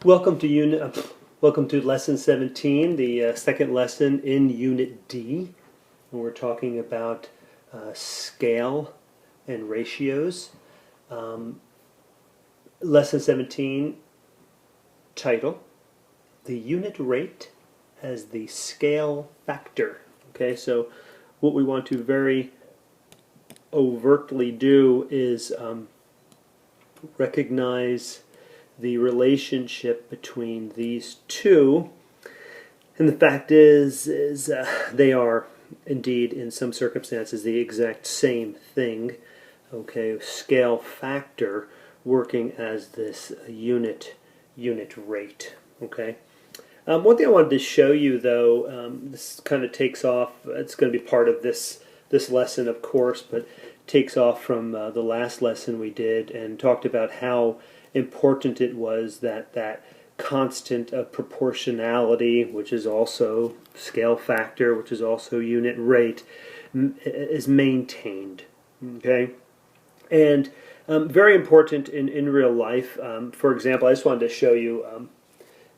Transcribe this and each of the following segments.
Welcome to lesson 17, the second lesson in Unit D. And we're talking about scale and ratios. Lesson 17, title, the unit rate as the scale factor. Okay, so what we want to very overtly do is recognize the relationship between these two, and the fact is they are indeed in some circumstances the exact same thing. Okay, scale factor working as this unit rate. Okay. One thing I wanted to show you, though, this kind of takes off. It's going to be part of this lesson, of course, but takes off from the last lesson we did and talked about how important it was that constant of proportionality, which is also scale factor, which is also unit rate, is maintained. Okay, and very important in real life. For example, I just wanted to show you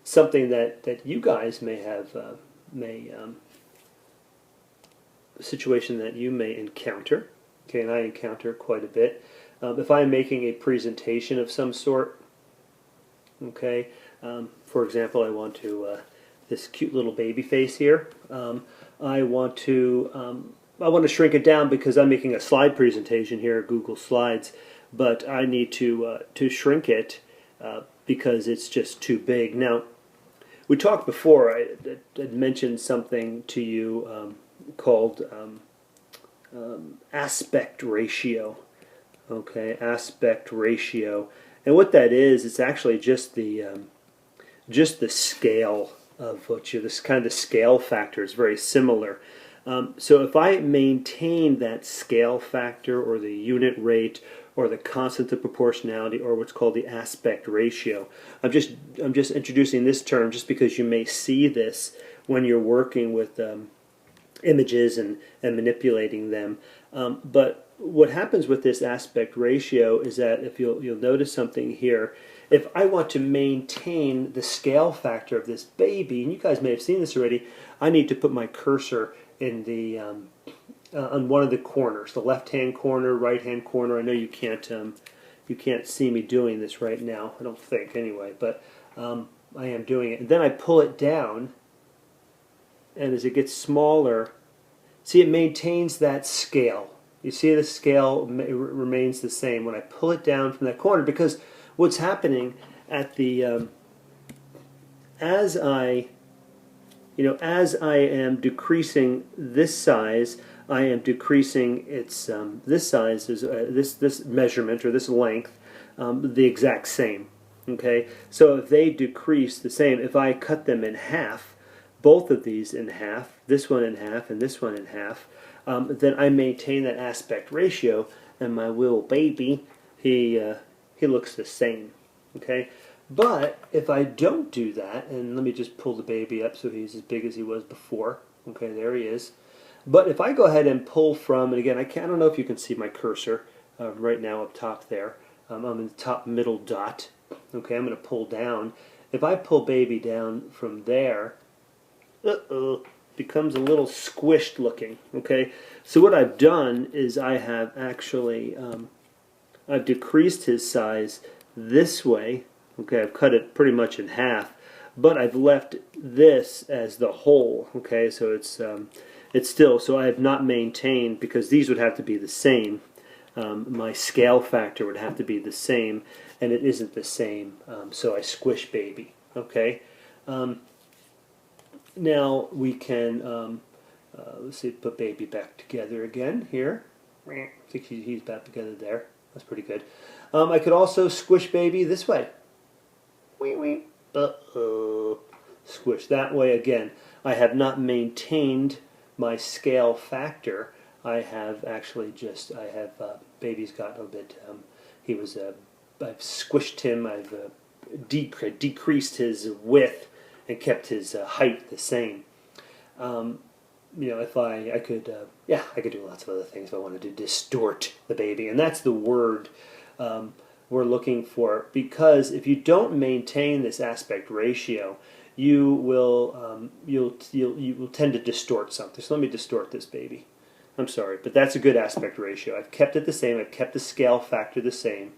something that you guys may have a situation that you may encounter. Okay, and I encounter quite a bit. If I'm making a presentation of some sort, okay, for example, I want to this cute little baby face here. I want to shrink it down because I'm making a slide presentation here, Google Slides, but I need to shrink it because it's just too big. Now, we talked before. I mentioned something to you called aspect ratio. Okay, aspect ratio, and what that is, it's actually just the scale of what you. This kind of scale factor is very similar. So if I maintain that scale factor, or the unit rate, or the constant of proportionality, or what's called the aspect ratio, I'm just introducing this term just because you may see this when you're working with images and manipulating them, but what happens with this aspect ratio is that if you'll notice something here, if I want to maintain the scale factor of this baby, and you guys may have seen this already, I need to put my cursor in the on one of the corners, the left-hand corner, right-hand corner. I know you can't see me doing this right now. I don't think anyway, but I am doing it. And then I pull it down, and as it gets smaller, see, it maintains that scale. You see the scale remains the same when I pull it down from that corner, because what's happening at the as I am decreasing this size, I am decreasing its this size is this measurement, or this length, the exact same. Okay, so if they decrease the same, if I cut them in half, both of these in half, this one in half and this one in half, then I maintain that aspect ratio, and my little baby, he looks the same. Okay, but if I don't do that, and let me just pull the baby up so he's as big as he was before. Okay, there he is. But if I go ahead and pull from, and again, I don't know if you can see my cursor right now up top there. I'm in the top middle dot. Okay, I'm going to pull down. If I pull baby down from there, becomes a little squished looking. Okay, so what I've done is I have actually I've decreased his size this way. Okay, I've cut it pretty much in half, but I've left this as the whole. Okay, so it's still, so I have not maintained, because these would have to be the same. My scale factor would have to be the same, and it isn't the same, so I squish baby. Okay. Now we can, let's see, put baby back together again here. I think he's back together there. That's pretty good. I could also squish baby this way. Squish that way again. I have not maintained my scale factor. I have actually baby's got a bit, I've squished him, I've decreased his width, and kept his height the same. If I could do lots of other things if I wanted to distort the baby, and that's the word we're looking for, because if you don't maintain this aspect ratio, you will you will tend to distort something. So let me distort this baby. I'm sorry, but that's a good aspect ratio. I've kept it the same. I've kept the scale factor the same,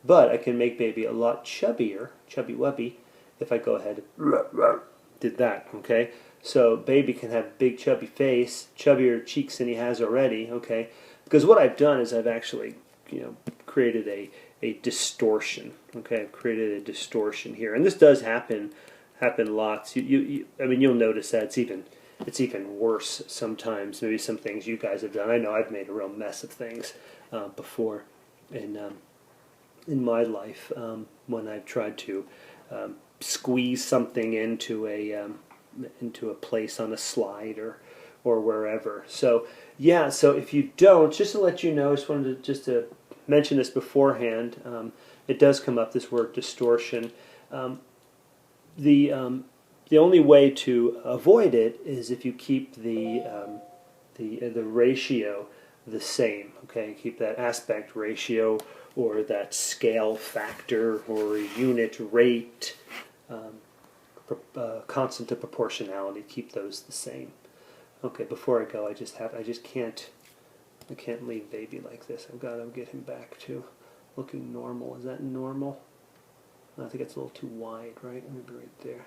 but I can make baby a lot chubbier, chubby wubby, if I go ahead and did that. Okay, so baby can have big chubby face, chubbier cheeks than he has already. Okay, because what I've done is I've actually created a distortion. Okay, I've created a distortion here, and this does happen lots. I mean, you'll notice that it's even worse sometimes. Maybe some things you guys have done. I know I've made a real mess of things before in my life when I've tried to squeeze something into a place on a slide or wherever. So yeah, so if you don't, just to let you know, I just wanted to mention this beforehand. It does come up, this word distortion. The only way to avoid it is if you keep the ratio the same. Okay, keep that aspect ratio or that scale factor or unit rate, constant of proportionality. Keep those the same. Okay, before I go, I can't leave baby like this. I've got to get him back to looking normal. Is that normal? I think it's a little too wide, right? Maybe right there.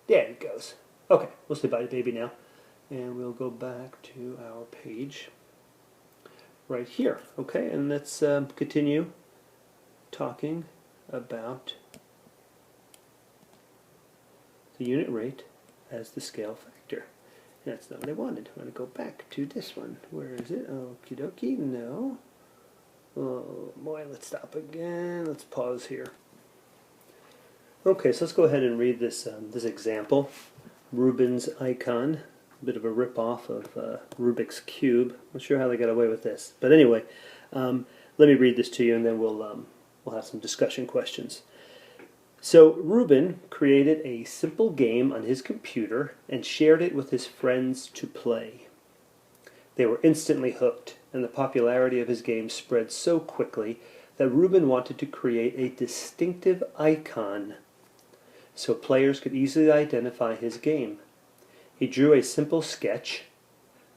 There it goes. Okay, we'll say bye to baby now. And we'll go back to our page right here. Okay, and let's continue talking about the unit rate as the scale factor. That's not what I wanted. I want to go back to this one. Where is it? Okie dokie. No. Oh boy, let's stop again. Let's pause here. Okay, so let's go ahead and read this this example. Rubin's icon, a bit of a rip-off of Rubik's Cube. I'm not sure how they got away with this. But anyway, let me read this to you and then we'll have some discussion questions. So Rubin created a simple game on his computer and shared it with his friends to play. They were instantly hooked, and the popularity of his game spread so quickly that Rubin wanted to create a distinctive icon so players could easily identify his game. He drew a simple sketch.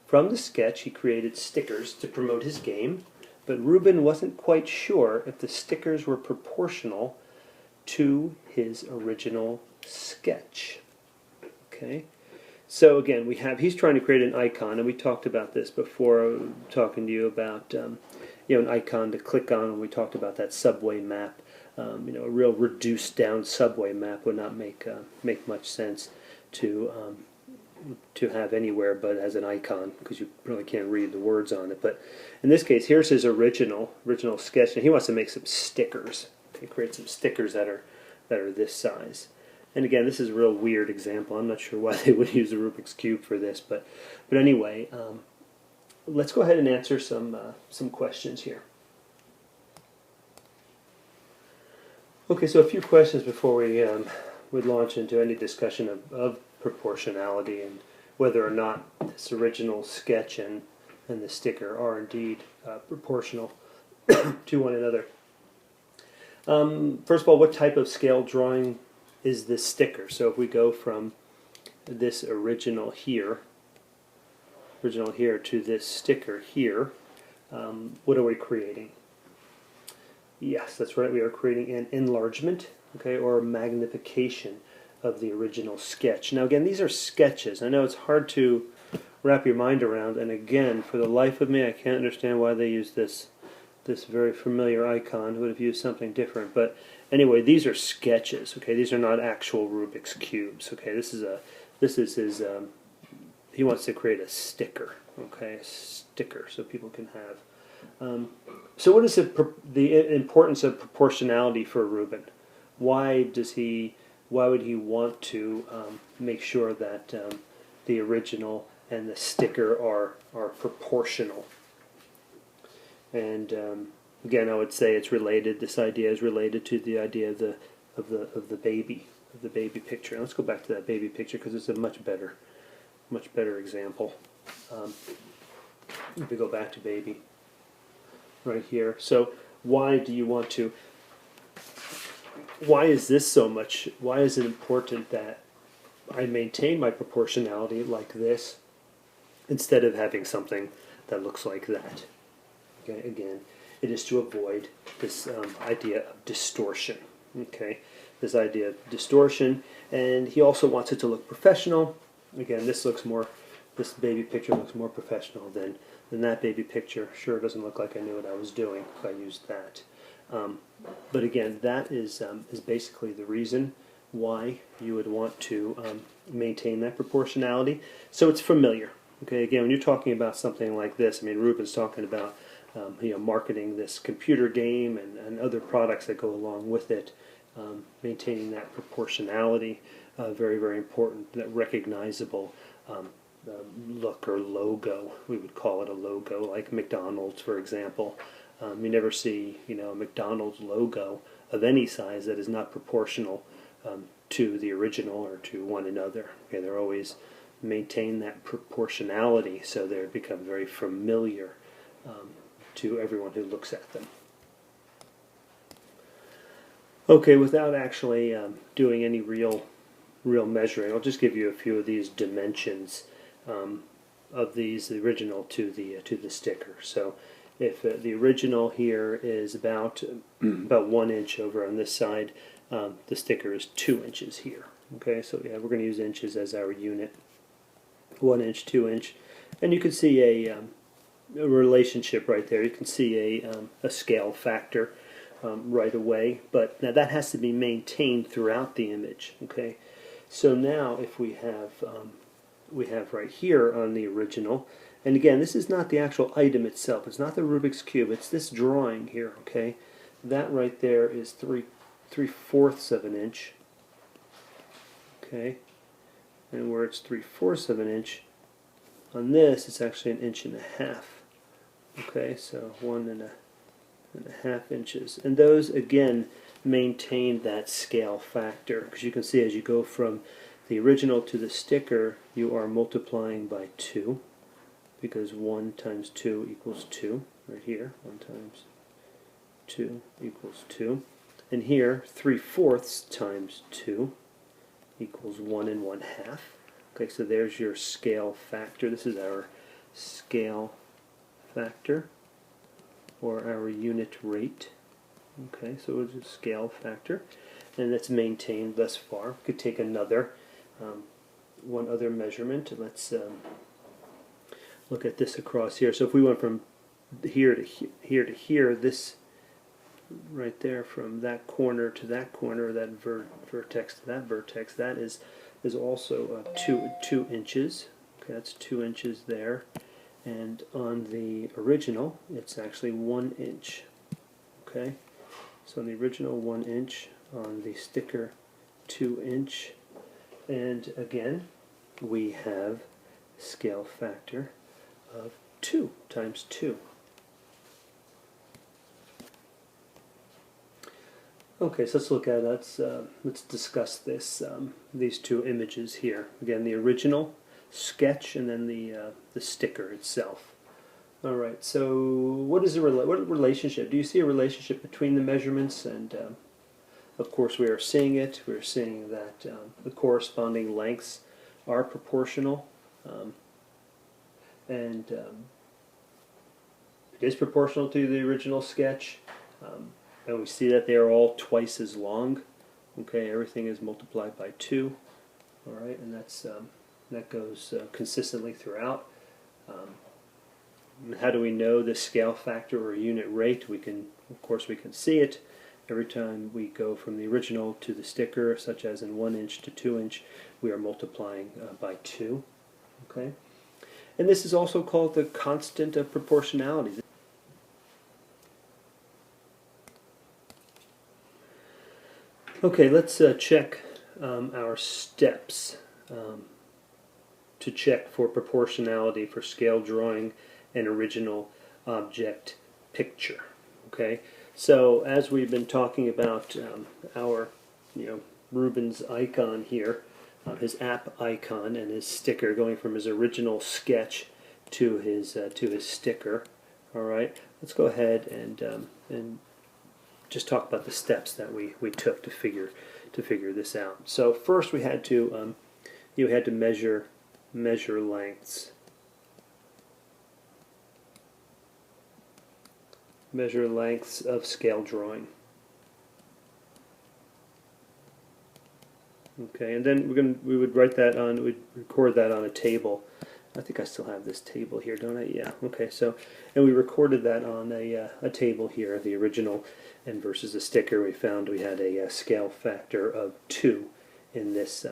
From the sketch, he created stickers to promote his game, but Rubin wasn't quite sure if the stickers were proportional to his original sketch. Okay, so again, he's trying to create an icon, and we talked about this before, talking to you about an icon to click on when we talked about that subway map. A real reduced down subway map would not make much sense to have anywhere but as an icon, because you really can't read the words on it. But in this case, here's his original sketch, and he wants to make some stickers. Okay, create some stickers that are this size. And again, this is a real weird example. I'm not sure why they would use the Rubik's Cube for this, but anyway, let's go ahead and answer some questions here. Okay, so a few questions before we launch into any discussion of proportionality and whether or not this original sketch and the sticker are indeed proportional to one another. First of all, what type of scale drawing is this sticker? So if we go from this original here to this sticker here, what are we creating? Yes, that's right, we are creating an enlargement, okay, or magnification of the original sketch. Now again, these are sketches. I know it's hard to wrap your mind around, and again, for the life of me, I can't understand why they use this very familiar icon. Who would have used something different? But anyway, these are sketches. Okay, these are not actual Rubik's cubes. Okay, this is his. He wants to create a sticker. Okay, a sticker so people can have. So what is the importance of proportionality for Rubin? Why would he want to make sure that the original and the sticker are proportional? And again, I would say it's related. This idea is related to the idea of the baby picture. And let's go back to that baby picture because it's a much better example. If we go back to baby right here. So why do you want to why is this so much? Why is it important that I maintain my proportionality like this instead of having something that looks like that? Okay, again, it is to avoid this idea of distortion. Okay, this idea of distortion, and he also wants it to look professional. Again, this baby picture looks more professional than that baby picture. Sure, it doesn't look like I knew what I was doing if I used that. But again, that is basically the reason why you would want to maintain that proportionality. So it's familiar. Okay, again, when you're talking about something like this, I mean, Ruben's talking about marketing this computer game and other products that go along with it. Maintaining that proportionality, very, very important. That recognizable look or logo, we would call it a logo, like McDonald's, for example. You never see, a McDonald's logo of any size that is not proportional to the original or to one another. Okay, they're always maintain that proportionality, so they become very familiar to everyone who looks at them. Okay, without actually doing any real measuring, I'll just give you a few of these dimensions of these, the original to the sticker. So, if the original here is about 1 inch over on this side, the sticker is 2 inches here. Okay, so yeah, we're going to use inches as our unit. 1 inch, 2 inch, and you can see a relationship right there. You can see a scale factor right away, but now that has to be maintained throughout the image. Okay, so now if we have right here on the original, and again, this is not the actual item itself. It's not the Rubik's Cube. It's this drawing here. Okay, that right there is 3/4 of an inch. Okay, and where it's 3/4 of an inch, on this it's actually 1.5 inches. Okay, so 1.5 inches, and those again maintain that scale factor, because you can see as you go from the original to the sticker, you are multiplying by 2, because 1 times 2 equals 2 right here. 1 times 2 equals 2, and here 3/4 times 2 equals 1 1/2. Okay, so there's your scale factor. This is our scale factor, or our unit rate. Okay, so it's a scale factor, and it's maintained thus far. We could take another, one other measurement. Let's look at this across here. So if we went from here to here, this right there, from that corner to that corner, that vertex to that vertex, that is also 2 inches. Okay, that's 2 inches there, and on the original it's actually 1 inch. Okay, so on the original 1 inch, on the sticker 2 inch, and again we have scale factor of 2 times 2. Okay, so let's look at let's discuss this these two images here. Again, the original sketch and then the sticker itself. All right. So what is what relationship? Do you see a relationship between the measurements? And of course, we are seeing it. We are seeing that the corresponding lengths are proportional, and it is proportional to the original sketch. And we see that they are all twice as long. Okay, everything is multiplied by 2. All right, and that goes consistently throughout. How do we know the scale factor or unit rate? Of course, we can see it every time we go from the original to the sticker, such as in 1 inch to 2 inch. We are multiplying by 2. Okay, and this is also called the constant of proportionality. Okay, let's check our steps to check for proportionality for scale drawing an original object picture. Okay, so as we've been talking about our Ruben's icon here, his app icon and his sticker, going from his original sketch to his sticker. All right, let's go ahead and just talk about the steps that we took to figure this out. So first we had to you had to measure lengths. Measure lengths of scale drawing. Okay, and then we would write that on, we'd record that on a table. I think I still have this table here, don't I? Yeah. Okay. So, and we recorded that on a table here, the original, and versus the sticker. We found we had a scale factor of 2 in this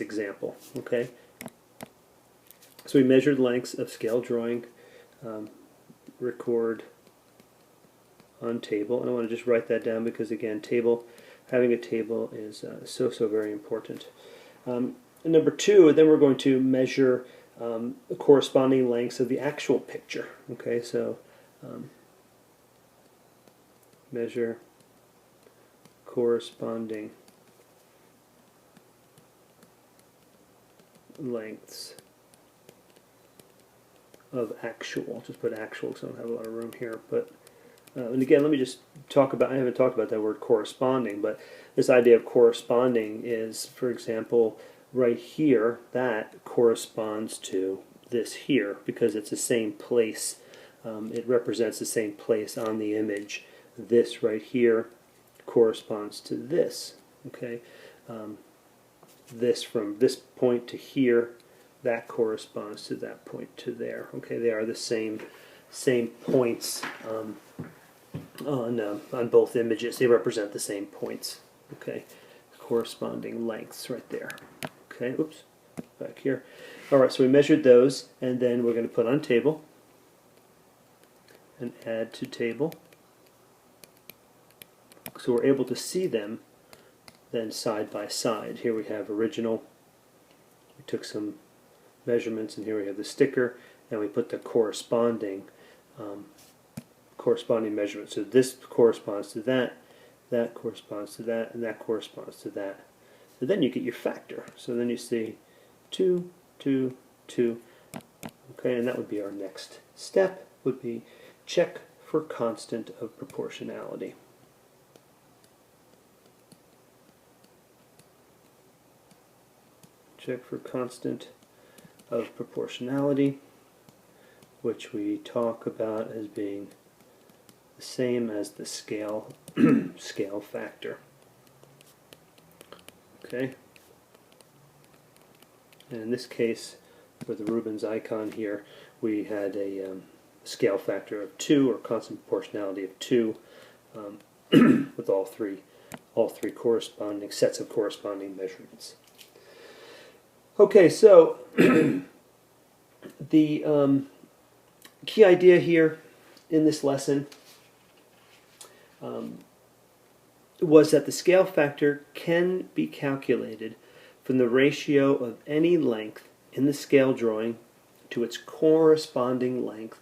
example. Okay. So we measured lengths of scale drawing, record on table, and I want to just write that down because again, having a table is so very important. And number 2, then we're going to measure the corresponding lengths of the actual picture. Okay, so measure corresponding lengths of actual. Just put actual because I don't have a lot of room here. But and again, let me just talk about, I haven't talked about that word corresponding, but this idea of corresponding is, for example, right here, that corresponds to this here because it's the same place. It represents the same place on the image. This right here corresponds to this. Okay, this from this point to here, that corresponds to that point to there. Okay, they are the same points on both images. They represent the same points. Okay, corresponding lengths right there. Okay, oops, back here. All right, so we measured those, and then we're going to put on table and add to table. So we're able to see them then side by side. Here we have original. We took some measurements, and here we have the sticker, and we put the corresponding measurement. So this corresponds to that, that corresponds to that, and that corresponds to that. So then you get your factor. So then you see 2, 2, 2. Okay, and that would be our next step, would be check for constant of proportionality. Check for constant of proportionality, which we talk about as being the same as the scale scale factor. Okay, and in this case, with the Rubens icon here, we had a scale factor of 2, or constant proportionality of 2, with all three corresponding sets of corresponding measurements. Okay, so the key idea here in this lesson was that the scale factor can be calculated from the ratio of any length in the scale drawing to its corresponding length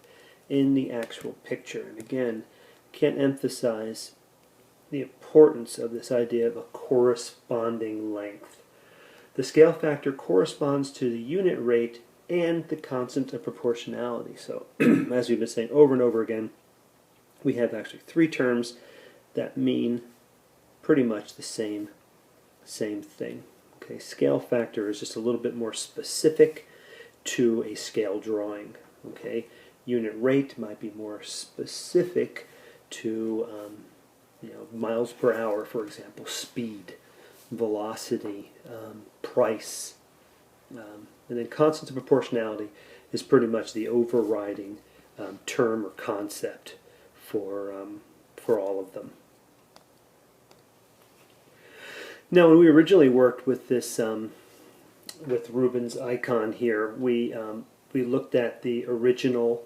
in the actual picture. And again, can't emphasize the importance of this idea of a corresponding length. The scale factor corresponds to the unit rate and the constant of proportionality. So, as we've been saying over and over again, we have actually 3 terms that mean pretty much the same thing. Okay, scale factor is just a little bit more specific to a scale drawing. Okay, unit rate might be more specific to miles per hour, for example, speed, velocity, price, and then constant of proportionality is pretty much the overriding term or concept for all of them. Now, when we originally worked with this, with Rubens icon here, we looked at the original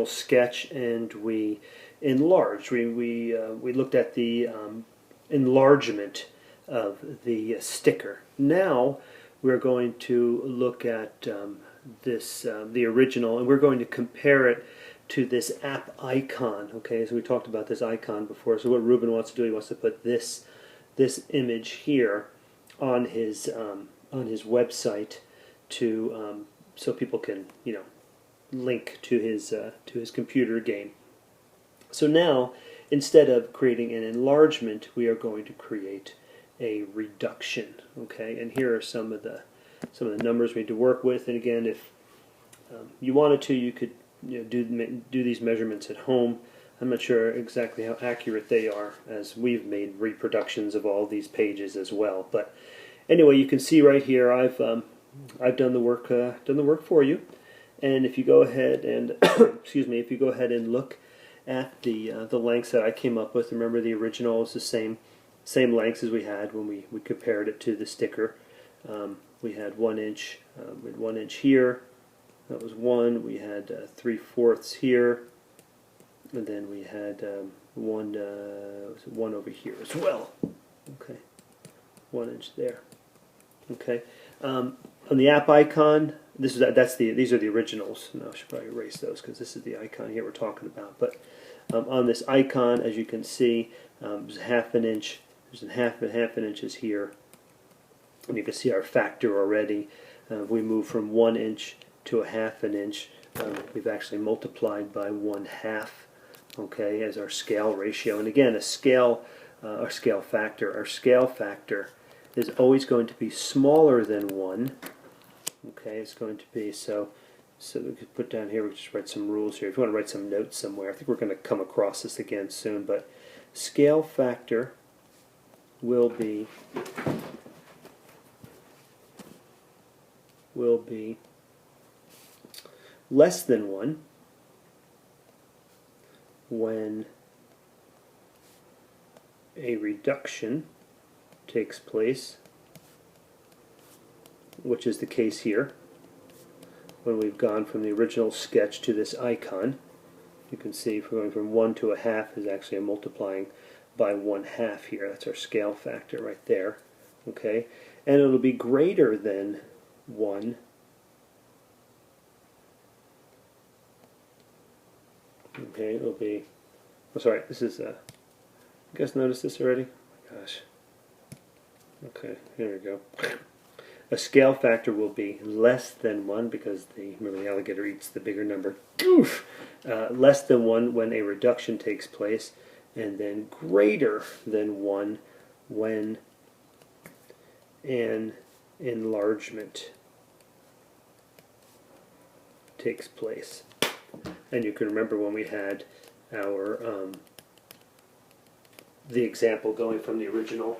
sketch and we enlarged. We looked at the enlargement of the sticker. Now we're going to look at the original, and we're going to compare it to this app icon. Okay, so we talked about this icon before. So what Ruben wants to do, he wants to put this image here on his website to so people can link to his computer game. So now instead of creating an enlargement, we are going to create a reduction. Okay, and here are some of the numbers we need to work with. And again, if you wanted to, you could do these measurements at home. I'm not sure exactly how accurate they are, as we've made reproductions of all these pages as well. But anyway, you can see right here I've done the work for you. And if you go ahead and excuse me, if you go ahead and look at the lengths that I came up with, remember the original is the same lengths as we had when we compared it to the sticker. We had 1 inch. We had 1 inch here. That was 1. We had 3/4 here. And then we had one over here as well. Okay, 1 inch there. Okay, on the app icon, these are the originals. No, I should probably erase those because this is the icon here we're talking about. But on this icon, as you can see, there's ½ an inch. There's half an inches here, and you can see our factor already. We move from 1 inch to ½ an inch. We've actually multiplied by 1/2. Okay, as our scale ratio. And again, our scale factor is always going to be smaller than 1. Okay, it's going to be, so we could put down here, we could just write some rules here. If you want to write some notes somewhere, I think we're going to come across this again soon, but scale factor will be less than 1 when a reduction takes place, which is the case here. When we've gone from the original sketch to this icon, you can see if we're going from 1 to 1/2 is actually a multiplying by 1/2 here. That's our scale factor right there. Okay, and it'll be greater than 1 . Okay, it'll be, oh sorry, this is, you guys noticed this already? Oh my gosh. Okay, here we go. A scale factor will be less than 1 because remember the alligator eats the bigger number. Oof! Less than 1 when a reduction takes place, and then greater than 1 when an enlargement takes place. And you can remember when we had our the example going from the original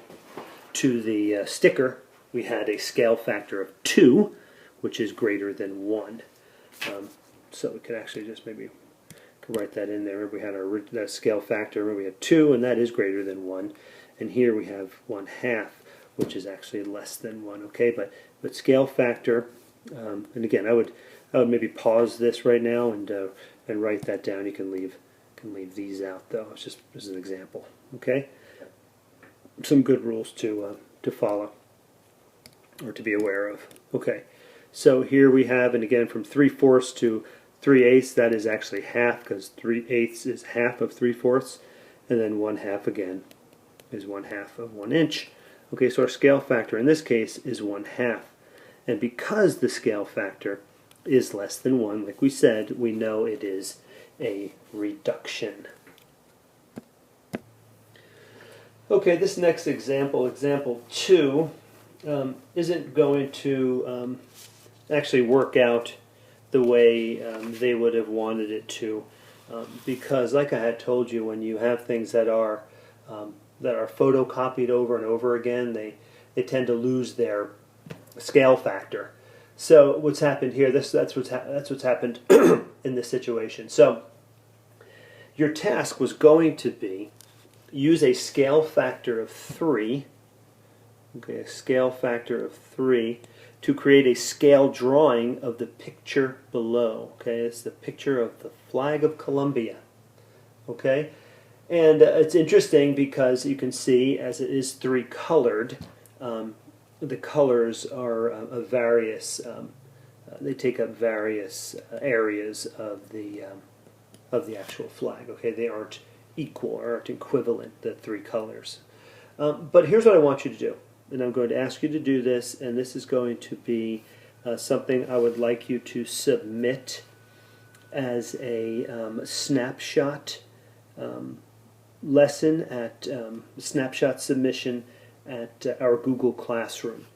to the sticker, we had a scale factor of 2, which is greater than 1. So we could actually just maybe write that in there. Remember we had our that scale factor. Remember we had 2, and that is greater than 1. And here we have 1/2, which is actually less than 1. Okay, but scale factor. And again, I would maybe pause this right now and write that down. You can leave these out though. It's just as an example. Okay, some good rules to follow or to be aware of. Okay, so here we have, and again from 3/4 to 3/8, that is actually half because 3/8 is half of 3/4, and then 1/2 again is 1/2 of 1 inch. Okay, so our scale factor in this case is 1/2, and because the scale factor is less than 1, like we said, we know it is a reduction. Okay, this next example, example 2, isn't going to actually work out the way they would have wanted it to, because like I had told you, when you have things that are photocopied over and over again, they tend to lose their scale factor. So what's happened here? That's what's happened in this situation. So your task was going to be use a scale factor of 3. Okay, a scale factor of 3 to create a scale drawing of the picture below. Okay, it's the picture of the flag of Colombia. Okay, and it's interesting because you can see as it is 3 colored. The colors are of various. They take up various areas of the actual flag. Okay, they aren't equal or aren't equivalent. The 3 colors. But here's what I want you to do, and I'm going to ask you to do this, and this is going to be something I would like you to submit as a snapshot lesson at snapshot submission at our Google Classroom.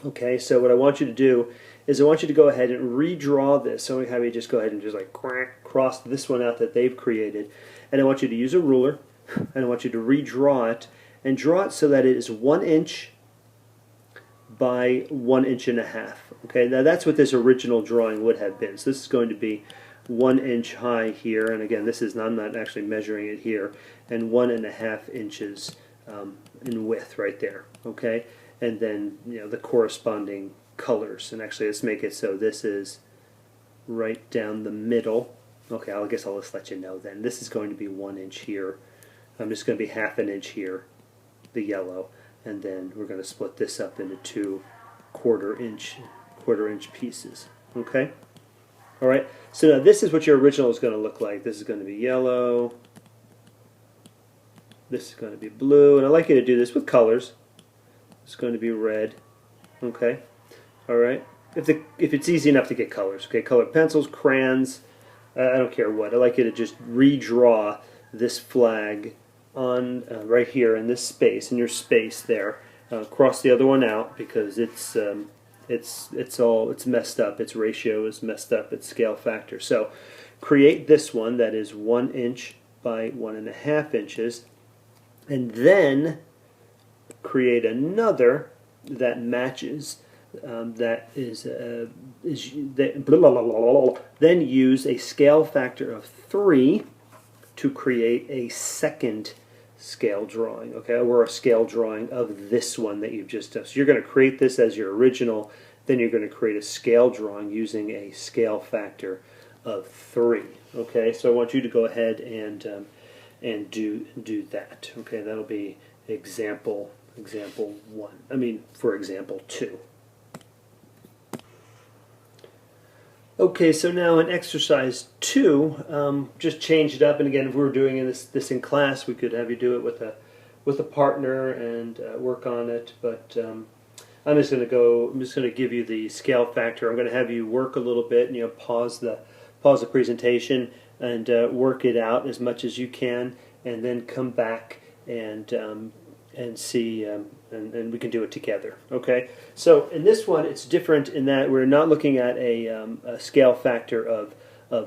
Okay, so what I want you to do is I want you to go ahead and redraw this. So I have you just go ahead and just like cross this one out that they've created. And I want you to use a ruler, and I want you to redraw it, and draw it so that it is 1 inch by 1.5 inches. Okay, now that's what this original drawing would have been. So this is going to be 1 inch high here, and again, this is I'm not actually measuring it here, and 1.5 inches in width right there. Okay, and then the corresponding colors. And actually, let's make it so this is right down the middle. Okay, I guess I'll just let you know then. This is going to be 1 inch here. I'm just going to be 1/2 inch here, the yellow, and then we're going to split this up into 2 quarter inch pieces. Okay. All right. So now this is what your original is going to look like. This is going to be yellow. This is going to be blue, and I'd like you to do this with colors. It's going to be red. Okay. All right. If it's easy enough to get colors, okay, colored pencils, crayons, I don't care what. I'd like you to just redraw this flag on right here in this space, in your space there. Cross the other one out because it's messed up. Its ratio is messed up. Its scale factor. So create this one that is 1 inch by 1.5 inches, and then create another that matches. Then use a scale factor of 3 to create a second scale drawing, okay, or a scale drawing of this one that you've just done. So you're going to create this as your original, then you're going to create a scale drawing using a scale factor of 3. Okay, so I want you to go ahead and do that. Okay, that'll be example 1. I mean, for example 2. Okay, so now in exercise 2, just change it up. And again, if we were doing this in class, we could have you do it with a partner and work on it. But I'm just going to give you the scale factor. I'm going to have you work a little bit, and pause the presentation and work it out as much as you can, and then come back and see. And we can do it together. Okay. So in this one, it's different in that we're not looking at a scale factor of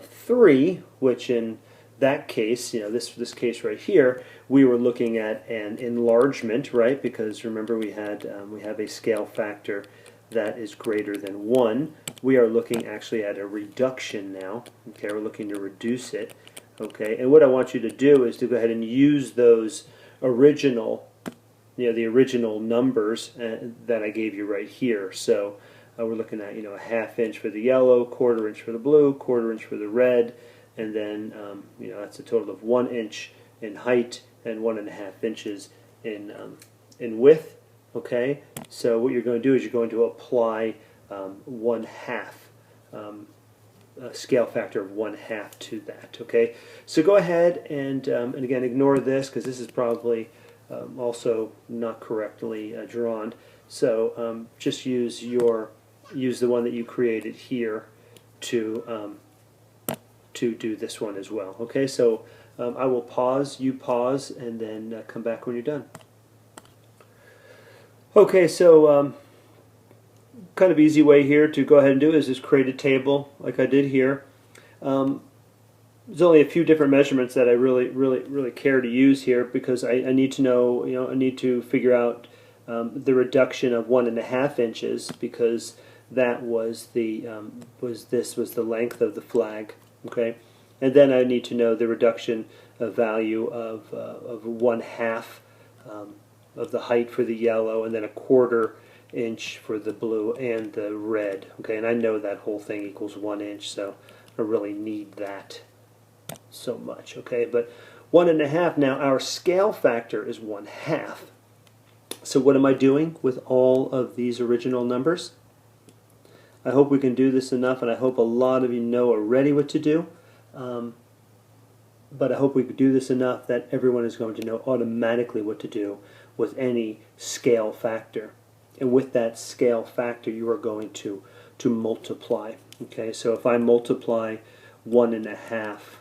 3, which in that case, this case right here, we were looking at an enlargement, right? Because remember, we have a scale factor that is greater than 1. We are looking actually at a reduction now. Okay, we're looking to reduce it. Okay, and what I want you to do is to go ahead and use those original. The original numbers that I gave you right here. So we're looking at 1/2 inch for the yellow, 1/4 inch for the blue, 1/4 inch for the red, and then that's a total of 1 inch in height and 1.5 inches in width. Okay. So what you're going to do is you're going to apply 1/2. A scale factor of 1/2 to that. Okay. So go ahead and again, ignore this because this is probably also not correctly drawn. So just use the one that you created here to do this one as well. Okay, so I will pause, you pause, and then come back when you're done. Okay, so kind of easy way here to go ahead and do is just create a table like I did here. There's only a few different measurements that I really care to use here because I need to know, I need to figure out the reduction of 1.5 inches because that was the length of the flag, okay, and then I need to know the reduction of value of 1/2 of the height for the yellow, and then 1/4 inch for the blue and the red, okay, and I know that whole thing equals 1 inch, so I really need that so much, okay, but 1.5. Now our scale factor is 1/2. So what am I doing with all of these original numbers? I hope we can do this enough, and I hope a lot of you know already what to do. But I hope we could do this enough that everyone is going to know automatically what to do with any scale factor. And with that scale factor, you are going to multiply. Okay, so if I multiply 1.5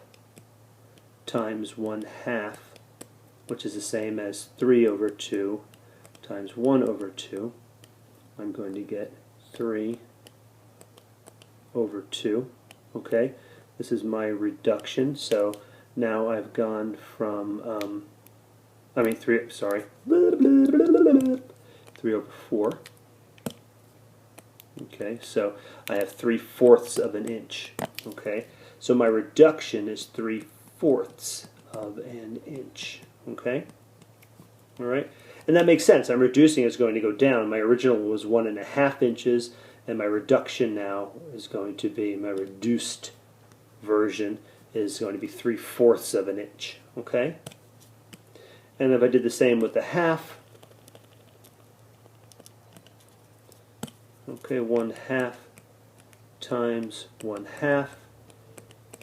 times 1/2, which is the same as 3 over 2 times 1 over 2. I'm going to get 3 over 2. Okay, this is my reduction. So now I've gone from, 3 over 4. Okay, so I have 3/4 of an inch. Okay, so my reduction is 3/4 of an inch. Okay, all right, and that makes sense. I'm reducing, it's going to go down. My original was 1.5 inches, and my reduction now is going to be, my reduced version is going to be 3/4 of an inch. Okay, and if I did the same with the half, okay, 1/2 times 1/2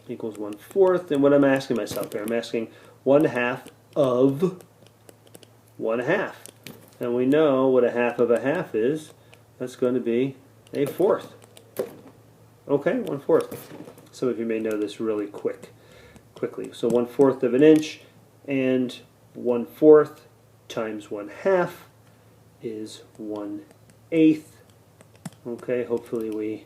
equals 1/4. And what I'm asking myself here, I'm asking 1/2 of 1/2. And we know what 1/2 of 1/2 is. That's going to be 1/4. Okay, 1/4. Some of you may know this really quickly. So 1/4 of an inch, and 1/4 times 1/2 is 1/8. Okay, hopefully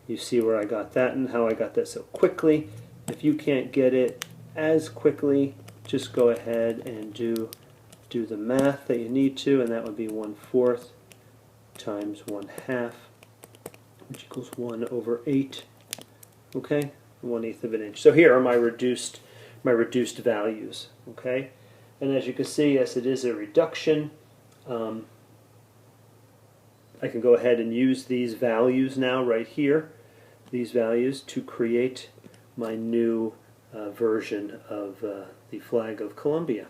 you see where I got that and how I got that so quickly. If you can't get it as quickly, just go ahead and do the math that you need to, and that would be 1/4 times 1/2, which equals 1 over 8. Okay, 1/8 of an inch. So here are my reduced values. Okay, and as you can see, yes, it is a reduction. I can go ahead and use these values now right here, these values, to create my new version of the flag of Colombia.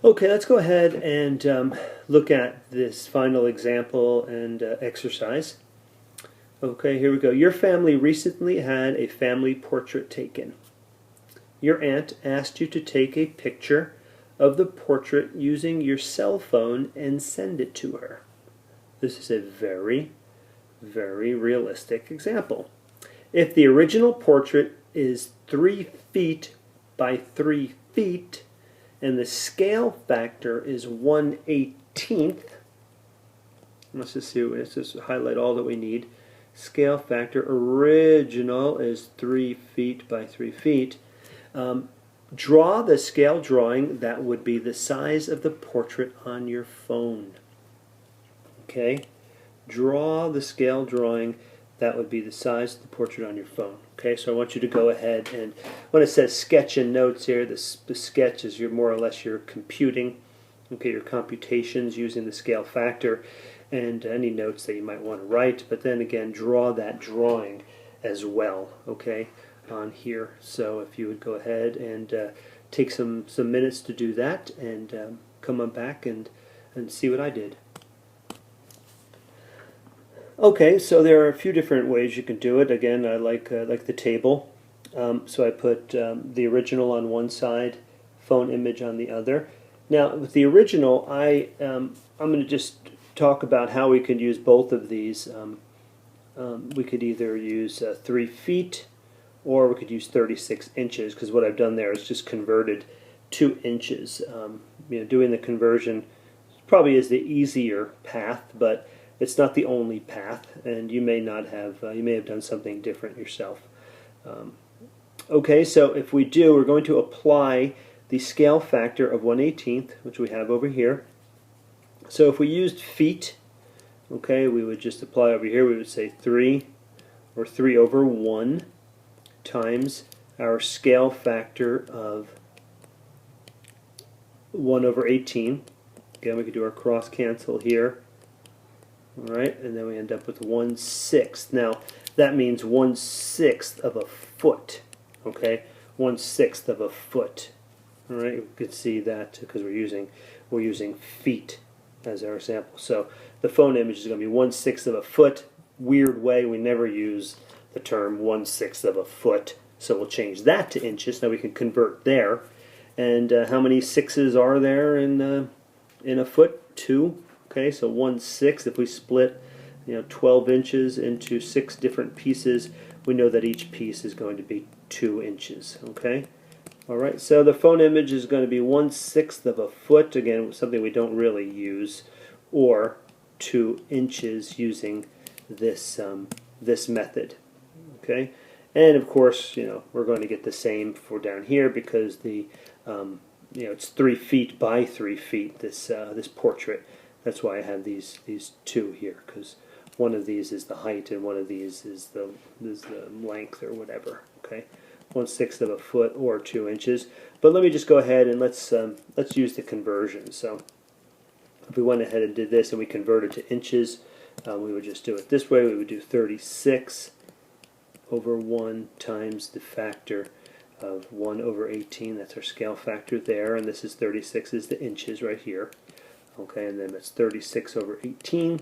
Okay, let's go ahead and look at this final example and exercise. Okay, here we go. Your family recently had a family portrait taken. Your aunt asked you to take a picture of the portrait using your cell phone and send it to her. This is a very, very realistic example. If the original portrait is 3 feet by 3 feet and the scale factor is 1/18, let's just highlight all that we need. Scale factor original is 3 feet by 3 feet. Draw the scale drawing that would be the size of the portrait on your phone. Okay? Draw the scale drawing that would be the size of the portrait on your phone. Okay, so I want you to go ahead and, when it says sketch and notes here, the sketch is more or less your computing, okay, your computations using the scale factor, and any notes that you might want to write, but then again, draw that drawing as well, okay, on here. So if you would go ahead and take some minutes to do that, and come on back and see what I did. Okay, so there are a few different ways you can do it. Again, I like the table. So I put the original on one side, phone image on the other. Now, with the original, I'm going to just talk about how we could use both of these. We could either use 3 feet, or we could use 36 inches, because what I've done there is just converted 2 inches. Doing the conversion probably is the easier path, but it's not the only path, and you may not have, you may have done something different yourself. Okay, so if we do, we're going to apply the scale factor of 1/18, which we have over here. So if we used feet, okay, we would just apply over here, we would say 3, or 3 over 1, times our scale factor of 1 over 18. Again, we could do our cross cancel here. Alright, and then we end up with 1/6. Now, that means 1/6 of a foot. Okay, 1/6 of a foot. Alright, you can see that because we're using feet as our sample. So the phone image is going to be 1/6 of a foot. Weird way, we never use the term 1/6 of a foot. So we'll change that to inches. Now we can convert there. And how many sixes are there in a foot? 2. Okay, so 1/6. If we split 12 inches into 6 different pieces, we know that each piece is going to be 2 inches. Okay, All right, so the phone image is going to be 1/6 of a foot, again, something we don't really use, or 2 inches using this method. Okay, and of course, we're going to get the same for down here because it's 3 feet by 3 feet. This portrait. That's why I have these two here, because one of these is the height and one of these is the length or whatever. Okay, 1/6 of a foot or 2 inches. But let me just go ahead and let's use the conversion. So if we went ahead and did this and we converted to inches, we would just do it this way. We would do 36 over 1 times the factor of 1 over 18. That's our scale factor there, and this is 36 is the inches right here. Okay, and then that's 36 over 18,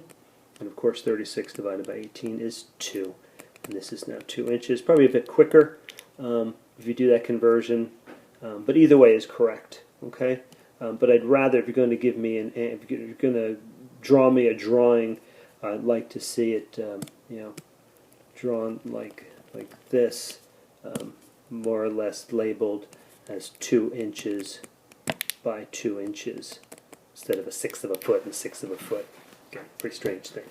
and of course 36 divided by 18 is 2, and this is now 2 inches. Probably a bit quicker if you do that conversion, but either way is correct. Okay, but I'd rather, if you're going to give me if you're going to draw me a drawing, I'd like to see it drawn like this, more or less labeled as 2 inches by 2 inches instead of 1/6 of a foot and 1/6 of a foot. Okay, pretty strange thing.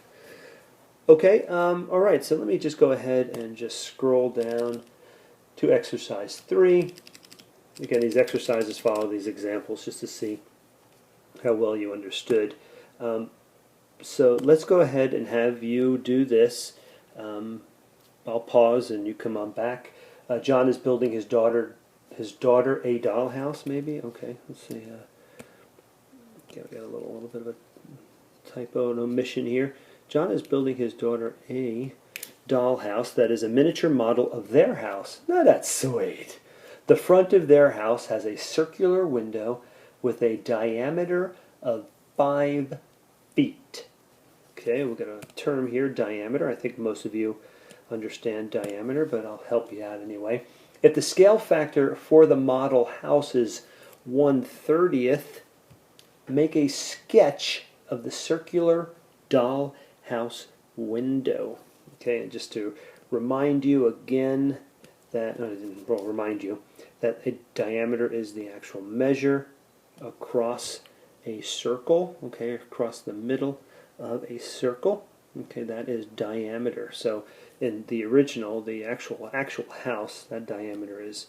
Okay, all right, so let me just go ahead and just scroll down to exercise 3. Again, these exercises follow these examples just to see how well you understood. So let's go ahead and have you do this. I'll pause and you come on back. John is building his daughter a dollhouse, maybe. Okay, let's see. Okay, we got a little bit of a typo and omission here. John is building his daughter a dollhouse that is a miniature model of their house. Now that's sweet. The front of their house has a circular window with a diameter of 5 feet. Okay, we've got a term here, diameter. I think most of you understand diameter, but I'll help you out anyway. If the scale factor for the model house is 1/30th, make a sketch of the circular doll house window. Okay, and just to remind you again that, that a diameter is the actual measure across a circle, okay, across the middle of a circle. Okay, that is diameter. So in the original, the actual house, that diameter is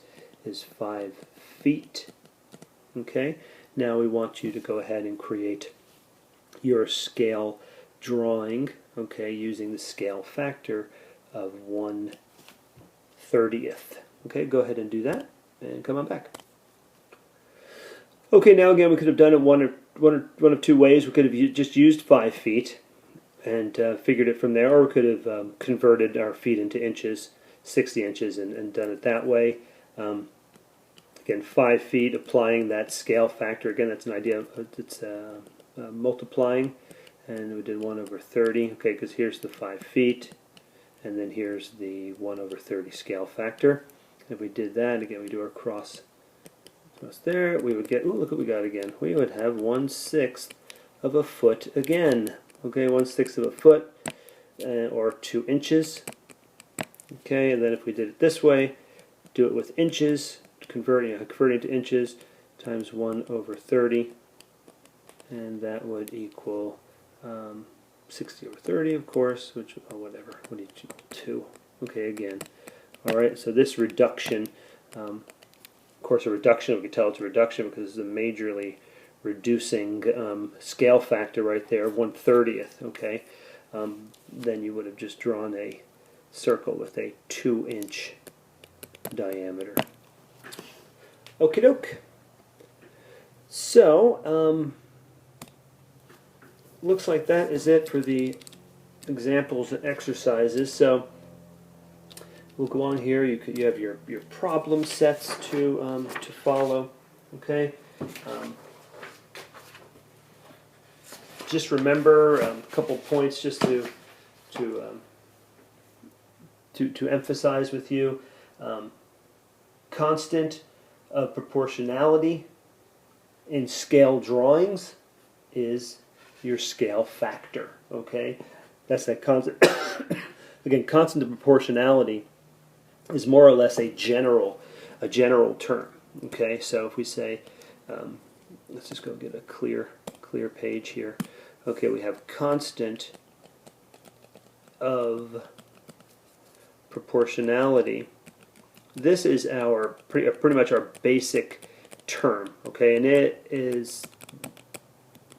5 feet. Okay, now we want you to go ahead and create your scale drawing, okay, using the scale factor of 1/30th. Okay, go ahead and do that and come on back. Okay, now again we could have done it one of two ways. We could have just used 5 feet and figured it from there, or we could have converted our feet into inches, 60 inches, and done it that way. Again, 5 feet, applying that scale factor. Again, that's an idea of it's multiplying, and we did 1/30. Okay, because here's the 5 feet, and then here's the 1/30 scale factor. If we did that, again, we do our cross there, we would get, ooh, look what we got again. We would have 1/6 of a foot again. Okay, 1/6 of a foot, or 2 inches. Okay, and then if we did it this way, do it with inches, converting to inches, times 1/30, and that would equal 60/30, of course, which, oh, whatever, what do you do? 2. Okay, again. All right, so this reduction, of course, a reduction, we can tell it's a reduction because it's a majorly reducing scale factor right there, 1/30th, okay? Then you would have just drawn a circle with a 2-inch diameter. Okie doke. So, looks like that is it for the examples and exercises. So, we'll go on here. You have your problem sets to follow. Okay. Just remember a couple points just to emphasize with you. Constant of proportionality in scale drawings is your scale factor. Okay, that's that constant. Again, constant of proportionality is more or less a general term. Okay, so if we say, let's just go get a clear page here. Okay, we have constant of proportionality. This is our pretty much our basic term. Okay, and it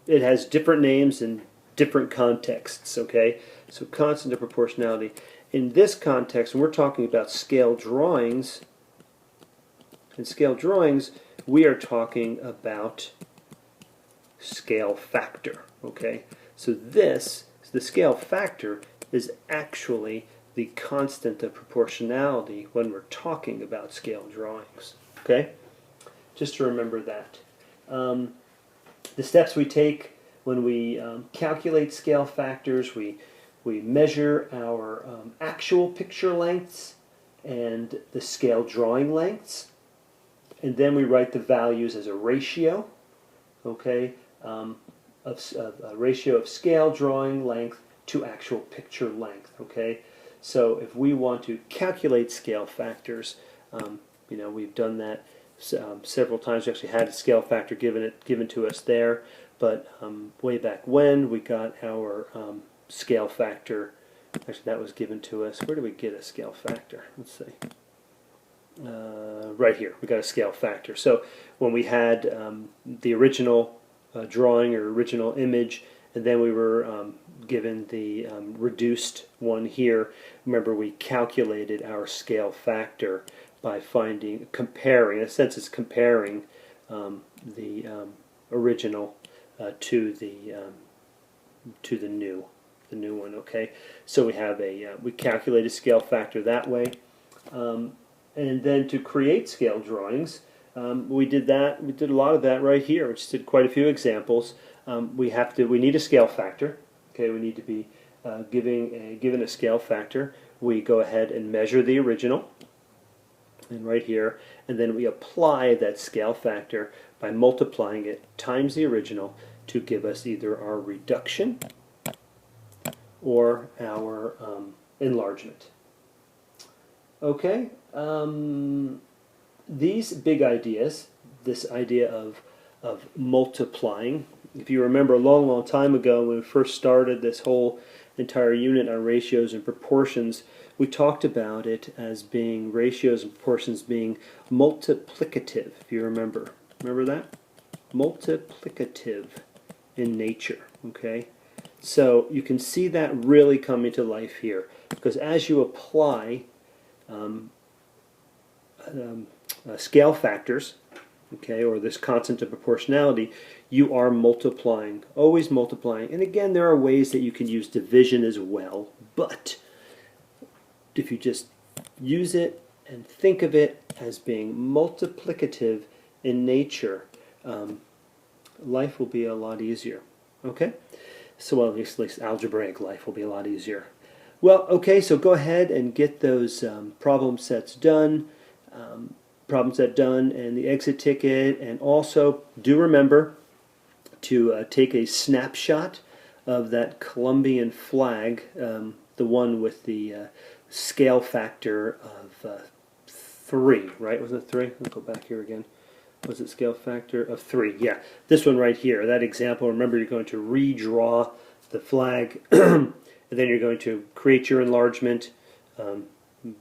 has different names in different contexts. Okay, so constant of proportionality. In this context, when we're talking about scale drawings, in scale drawings, we are talking about scale factor. Okay, so the scale factor is actually the constant of proportionality when we're talking about scale drawings. Okay, just to remember that. The steps we take when we calculate scale factors, we measure our actual picture lengths and the scale drawing lengths, and then we write the values as a ratio, okay, a ratio of scale drawing length to actual picture length, okay. So if we want to calculate scale factors, we've done that several times. We actually had a scale factor given to us there, but way back when we got our scale factor, actually that was given to us. Where do we get a scale factor? Let's see. Right here, we got a scale factor. So when we had the original drawing or original image, and then we were given the reduced one here, remember we calculated our scale factor by comparing, in a sense it's comparing the original to the new one. Okay, so we calculate a scale factor that way, and then to create scale drawings, we did a lot of that right here. We just did quite a few examples. We need a scale factor. Okay, we need to be given a scale factor. We go ahead and measure the original, and right here, and then we apply that scale factor by multiplying it times the original to give us either our reduction or our enlargement. Okay, these big ideas, this idea of multiplying, if you remember a long time ago when we first started this whole entire unit on ratios and proportions, we talked about it as being ratios and proportions being multiplicative, if you remember. Remember that? Multiplicative in nature, okay? So you can see that really coming to life here, because as you apply scale factors, okay, or this constant of proportionality, you are multiplying, always multiplying. And again, there are ways that you can use division as well, but if you just use it and think of it as being multiplicative in nature, life will be a lot easier. Okay? So, well, at least algebraic life will be a lot easier. Well, okay, so go ahead and get those problem sets done. And the exit ticket, and also do remember to take a snapshot of that Colombian flag, the one with the scale factor of 3, right? Wasn't it 3? Let's go back here again. Was it scale factor of 3? Yeah, this one right here, that example. Remember, you're going to redraw the flag, and then you're going to create your enlargement,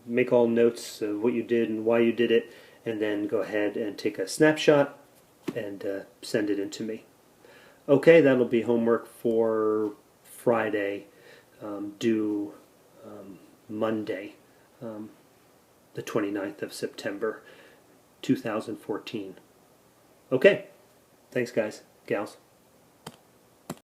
make all notes of what you did and why you did it, and then go ahead and take a snapshot and send it in to me. Okay, that'll be homework for Friday, due Monday, the 29th of September, 2014. Okay, thanks guys, gals.